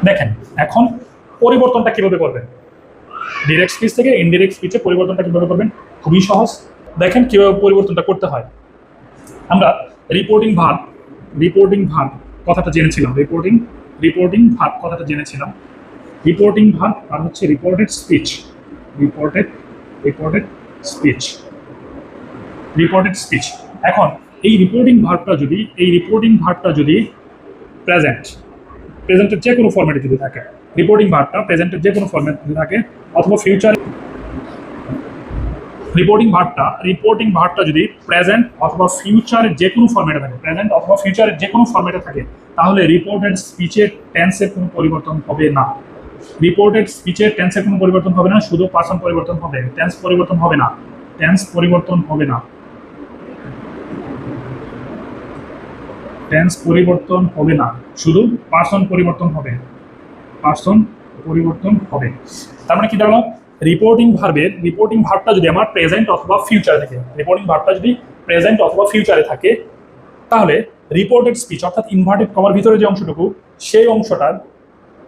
দেখেন এখন পরিবর্তনটা কিভাবে করবেন, ডিরেক্ট স্পিচ থেকে ইনডিরেক্ট স্পিচে পরিবর্তনটা কিভাবে করবেন, খুবই সহজ। দেখেন কিভাবে পরিবর্তনটা করতে হয়। আমরা রিপোর্টিং ভার্ব কথাটা জেনেছিলাম, রিপোর্টিং ভার্ব কথাটা জেনেছিলাম। রিপোর্টিং ভার্ব আর হচ্ছে reported speech, reported reported speech, reported speech. এখন এই রিপোর্টিং ভার্বটা যদি প্রেজেন্টের যে কোনো ফরম্যাটে যদি থাকে, রিপোর্টিং ভার্বটা প্রেজেন্টের যে কোনো ফরম্যাটে যদি থাকে, অথবা ফিউচার রিপোর্টিং ভার্বটা যদি প্রেজেন্ট অথবা ফিউচারের যে কোনো ফরম্যাটে থাকে, প্রেজেন্ট অথবা ফিউচারের যে কোনো ফরম্যাটে থাকে, তাহলে রিপোর্টেড স্পিচের টেন্সের কোনো পরিবর্তন হবে না। রিপোর্টেড স্পিচের টেন্সের কোনো পরিবর্তন হবে না, শুধু পার্সন পরিবর্তন হবে, টেন্স পরিবর্তন হবে না, টেন্স পরিবর্তন হবে না, টেন্স পরিবর্তন হবে না, শুধু পার্সন পরিবর্তন হবে, পার্সন পরিবর্তন হবে। তার মানে কি দাঁড়ালো, রিপোর্টিং ভার্বটা যদি আমার প্রেজেন্ট অথবা ফিউচারে থাকে, রিপোর্টিং ভার্বটা যদি প্রেজেন্ট অথবা ফিউচারে থাকে, তাহলে রিপোর্টেড স্পিচ অর্থাৎ ইনভার্টেড কমার ভিতরে যে অংশটুকু, সেই অংশটার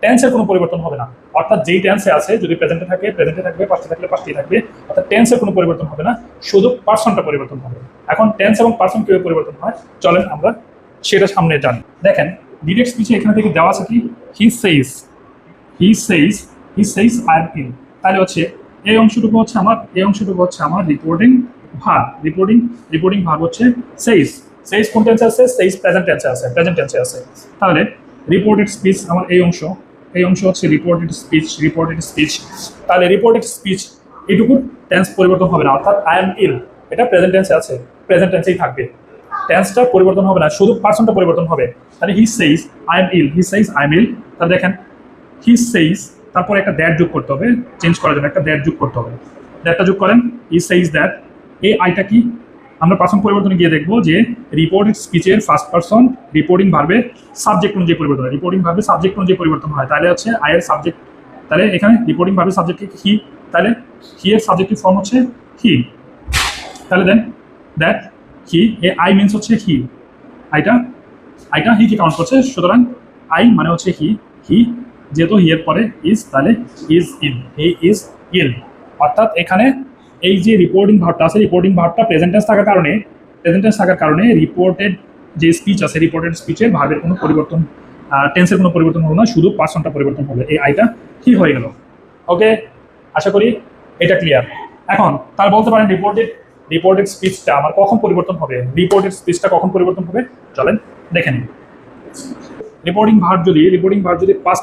টেন্সের কোনো পরিবর্তন হবে না। অর্থাৎ যেই টেন্সে আছে, যদি প্রেজেন্টে থাকে প্রেজেন্টে থাকবে, পাস্টে থাকলে পাস্টেই থাকবে, অর্থাৎ টেন্সের কোনো পরিবর্তন হবে না, শুধু পার্সনটা পরিবর্তন হবে। এখন টেন্স এবং পার্সন কিভাবে পরিবর্তন হয় চলেন আমরা সেটা সামনে জানি। দেখেন ডিরেক্ট স্পিচে এখানে থেকে দেওয়া আছে কি, হি সেইস, আই এম ইন। তাহলে হচ্ছে এই অংশটুকু হচ্ছে আমার রিপোর্টিং ভার্ব হচ্ছে সেইস কোন টেন্সে আছে, সেইস প্রেজেন্ট টেন্সে আছে। তাহলে রিপোর্টেড স্পিচ আমার এই অংশ হচ্ছে রিপোর্টেড স্পিচ। তাহলে রিপোর্টেড স্পিচ এটুকু টেন্স পরিবর্তন হবে না, অর্থাৎ আই এম ইল এটা প্রেজেন্ট টেন্সে আছে, প্রেজেন্ট টেন্সেই থাকবে, টেন্সটা পরিবর্তন হবে না, শুধু পার্সনটা পরিবর্তন হবে। তাহলে হি সেইস আই এম ইল, তাহলে দেখেন হি সেইস, তারপরে একটা দ্যাট যোগ করতে হবে, চেঞ্জ করার জন্য একটা দ্যাট যোগ করতে হবে, দ্যাটটা যোগ করেন, হি সেইস দ্যাট। এই আইটা কি, আমরা পার্সন পরিবর্তনে গিয়ে দেখবো যে রিপোর্টেড স্পিচের ফার্স্ট পার্সন রিপোর্টিং ভার্বে সাবজেক্ট অনুযায়ী পরিবর্তন হয়, রিপোর্টিং ভার্বে সাবজেক্ট অনুযায়ী পরিবর্তন হয়। তাহলে হচ্ছে আয়ের সাবজেক্ট, তাহলে এখানে রিপোর্টিং ভার্বে সাবজেক্ট হি, তাহলে হি এর সাবজেক্টিভ ফর্ম হচ্ছে হি। তাহলে then that he, a I means হচ্ছে হি, আইটা হি কি কাউন্ট করছে, সুতরাং আই মানে হচ্ছে হি যেহেতু হি এর পরে ইজ, তাহলে is in, he is in. অর্থাৎ এখানে এই যে রিপোর্টিং ভার্বটা আছে, রিপোর্টিং ভার্বটা প্রেজেন্ট টেন্স থাকার কারণে রিপোর্টেড যে স্পিচ আছে, রিপোর্টেড স্পিচের ভার্বের কোনো পরিবর্তন, টেন্সের কোনো পরিবর্তন হবে না, শুধু পার্সনটা পরিবর্তন হবে। এই আইটা কি হয়ে গেল, ওকে, আশা করি এটা ক্লিয়ার। এখন তার বলতে পারেন রিপোর্টেড স্পিচটা আমার কখন পরিবর্তন হবে, চলেন দেখে নিন। রিপোর্টিং ভার্ব যদি পাস্ট